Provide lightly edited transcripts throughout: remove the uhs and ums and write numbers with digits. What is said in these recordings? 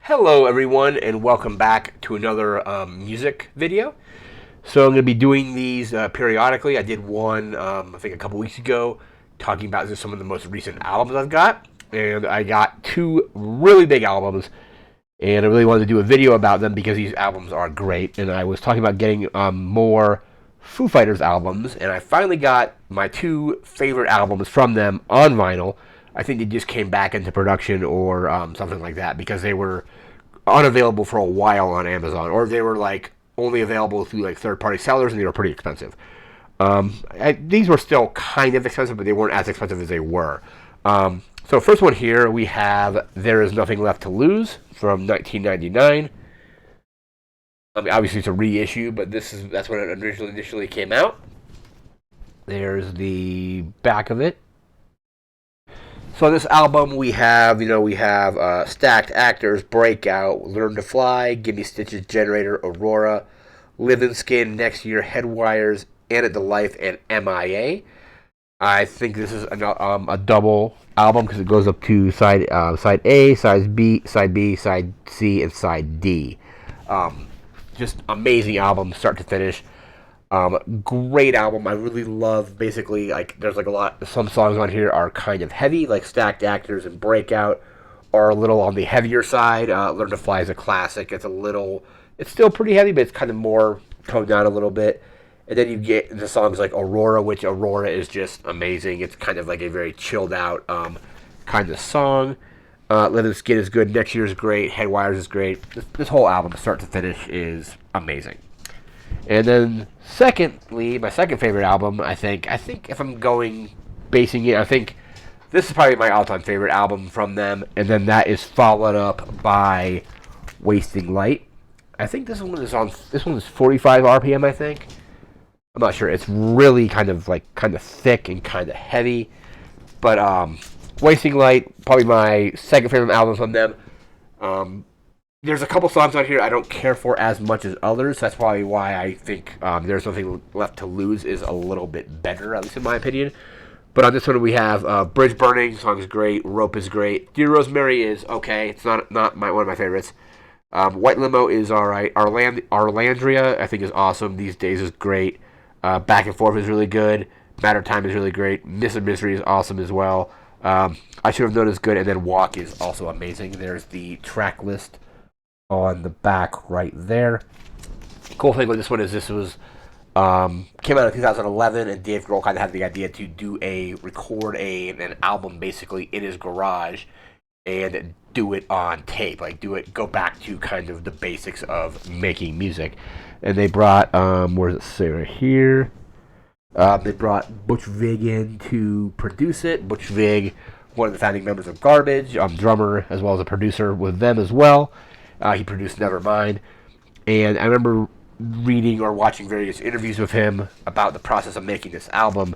Hello everyone and welcome back to another music video. So I'm going to be doing these periodically. I did one I think a couple weeks ago talking about just some of the most recent albums I've got. And I got two really big albums and I really wanted to do a video about them because these albums are great. And I was talking about getting more Foo Fighters albums, and I finally got my two favorite albums from them on vinyl. I think they just came back into production or something like that because they were unavailable for a while on Amazon, or they were like only available through like third-party sellers, and they were pretty expensive. These were still kind of expensive, but they weren't as expensive as they were. So first one here we have "There Is Nothing Left to Lose" from 1999. I mean, obviously it's a reissue, but that's when it initially came out. There's the back of it. So on this album we have Stacked Actors, Breakout, Learn to Fly, Gimme Stitches, Generator, Aurora, Live in Skin, Next Year, Headwires, Anna to Life, and MIA. I think this is a double album because it goes up to side A, side B, side C, and side D. Just amazing album, start to finish. Great album. I really love basically like there's like a lot. Some songs on here are kind of heavy, like Stacked Actors and Breakout are a little on the heavier side. Learn to Fly is a classic. It's still pretty heavy, but it's kind of more toned down a little bit. And then you get the songs like Aurora, which Aurora is just amazing. It's kind of like a very chilled out kind of song. Live in Skin is good. Next Year is great. Headwires is great. This whole album, start to finish, is amazing. And then, secondly, my second favorite album, I think if I'm basing it, I think this is probably my all-time favorite album from them. And then that is followed up by Wasting Light. I think this one is 45 RPM, I think. I'm not sure. It's really kind of thick and kind of heavy. But Wasting Light, probably my second favorite album from them. There's a couple songs on here I don't care for as much as others. That's probably why I think There's Nothing Left to Lose is a little bit better, at least in my opinion. But on this one we have Bridge Burning, song is great. Rope is great. Dear Rosemary is okay. It's not one of my favorites. White Limo is alright. Arlandria, I think, is awesome. These Days is great. Back and Forth is really good. Matter of Time is really great. Miss and Mystery is awesome as well. I Should Have Known is good. And then Walk is also amazing. There's the track list on the back right there. Cool thing with this one is this was came out in 2011, and Dave Grohl kind of had the idea to record an album basically in his garage and do it on tape, go back to kind of the basics of making music. And they brought where does it say right here? They brought Butch Vig in to produce it. Butch Vig, one of the founding members of Garbage, drummer as well as a producer with them as well. He produced Nevermind. And I remember reading or watching various interviews with him about the process of making this album,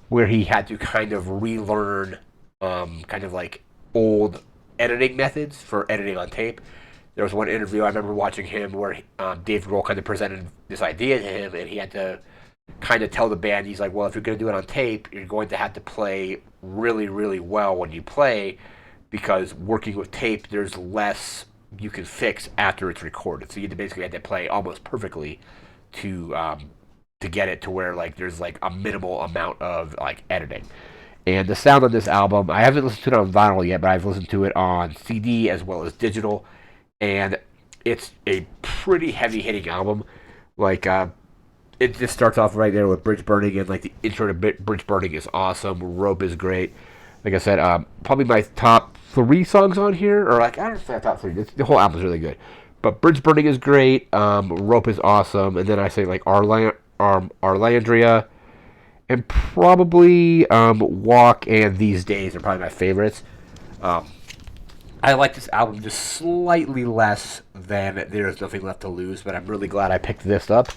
where he had to kind of relearn kind of like old editing methods for editing on tape. There was one interview I remember watching him where Dave Grohl kind of presented this idea to him, and he had to kind of tell the band, he's like, well, if you're going to do it on tape, you're going to have to play really, really well when you play, because working with tape, there's less you can fix after it's recorded. So you basically had to play almost perfectly to get it to where like there's like a minimal amount of like editing. And the sound on this album, I haven't listened to it on vinyl yet, but I've listened to it on CD as well as digital, and it's a pretty heavy hitting album. Like it just starts off right there with Bridge Burning, and like the intro to Bridge Burning is awesome. Rope is great. Like I said, probably my top three songs on here, or like I don't say top three. The whole album is really good, but Bridge Burning is great. Rope is awesome, and then I say like Arlandria, and probably Walk and These Days are probably my favorites. I like this album just slightly less than There's Nothing Left to Lose, but I'm really glad I picked this up,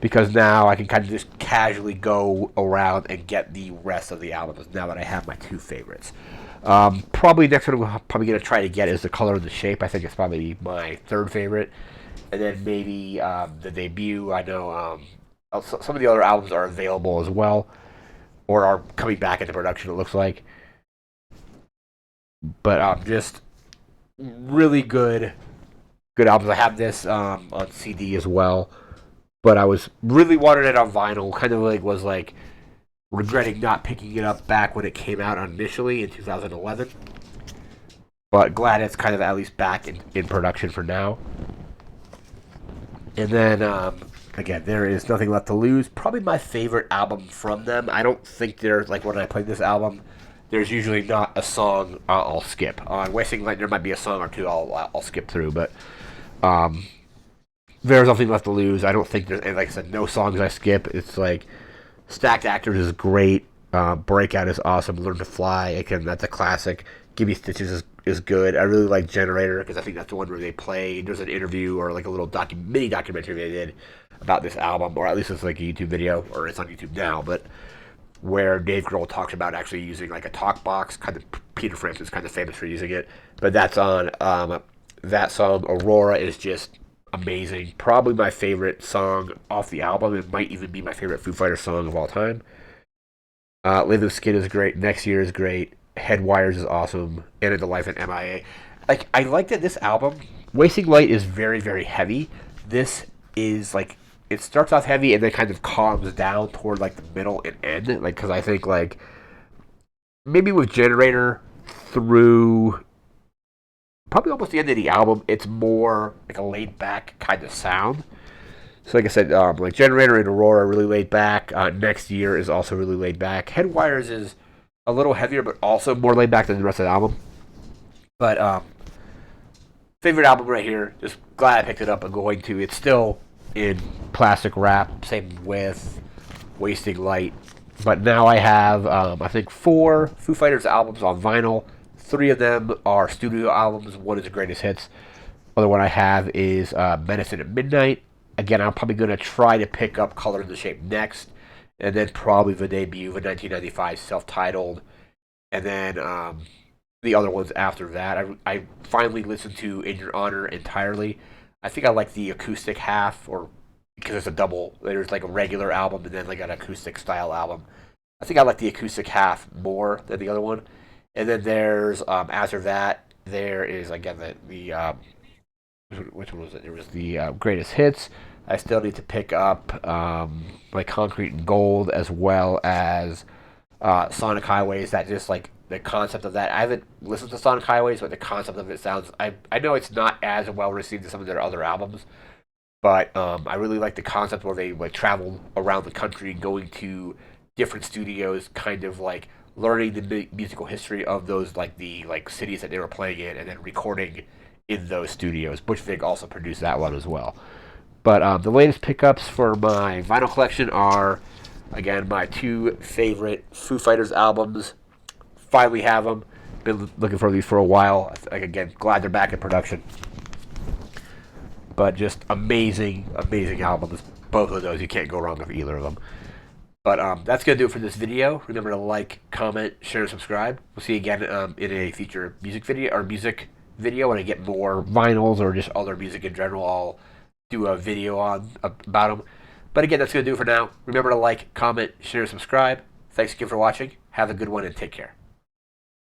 because now I can kind of just casually go around and get the rest of the albums now that I have my two favorites. Probably next one I'm probably going to try to get is The Color and the Shape. I think it's probably my third favorite. And then maybe the debut. I know some of the other albums are available as well, or are coming back into production, it looks like. But just really good good albums. I have this on CD as well, but I was really wanted it on vinyl. Kind of like was like regretting not picking it up back when it came out initially in 2011. But glad it's kind of at least back in production for now. And then again, there is Nothing Left to Lose. Probably my favorite album from them. I don't think there's like when I played this album, there's usually not a song I'll skip. On Wasting Light, there might be a song or two I'll skip through, but um, there's Nothing Left to Lose. I don't think there's, and like I said, no songs I skip. It's like Stacked Actors is great. Breakout is awesome. Learn to Fly, again, that's a classic. Give Me Stitches is good. I really like Generator because I think that's the one where they play. There's an interview or like a little mini documentary they did about this album, or at least it's like a YouTube video, or it's on YouTube now, but where Dave Grohl talks about actually using like a talk box. Kind of Peter Frampton is kind of famous for using it, but that's on that song. Aurora is just amazing. Probably my favorite song off the album. It might even be my favorite Foo Fighters song of all time. Live the Skin is great. Next Year is great. Headwires is awesome. End of the Life at MIA. Like I like that this album, Wasting Light, is very very heavy. This is like it starts off heavy and then kind of calms down toward like the middle and end. Like because I think like maybe with Generator through probably almost the end of the album, it's more like a laid back kind of sound. So like I said, like Generator and Aurora are really laid back. Next Year is also really laid back. Headwires is a little heavier, but also more laid back than the rest of the album. But favorite album right here. Just glad I picked it up. I'm going to. It's still in plastic wrap. Same with Wasting Light. But now I have, I think, 4 Foo Fighters albums on vinyl. 3 of them are studio albums. One is the greatest hits. Other one I have is Medicine at Midnight. Again, I'm probably going to try to pick up Color in the Shape next. And then probably the debut of 1995 self-titled. And then the other ones after that. I finally listened to In Your Honor entirely. I think I like the acoustic half, or because it's a double. There's like a regular album and then like an acoustic style album. I think I like the acoustic half more than the other one. And then there's after that there is again the which one was it? There was the greatest hits. I still need to pick up like Concrete and Gold as well as Sonic Highways. That just like the concept of that. I haven't listened to Sonic Highways, but the concept of it sounds. I know it's not as well received as some of their other albums, but I really like the concept where they like travel around the country, going to different studios, kind of like learning the musical history of those like the like cities that they were playing in, and then recording in those studios. Butch Vig also produced that one as well. But the latest pickups for my vinyl collection are, again, my 2 favorite Foo Fighters albums. Finally have them. Been looking for these for a while. Like, again, glad they're back in production. But just amazing, amazing albums. Both of those, you can't go wrong with either of them. But that's going to do it for this video. Remember to like, comment, share, and subscribe. We'll see you again in a future music video when I get more vinyls or just other music in general. I'll do a video about them. But again, that's going to do it for now. Remember to like, comment, share, subscribe. Thanks again for watching. Have a good one and take care.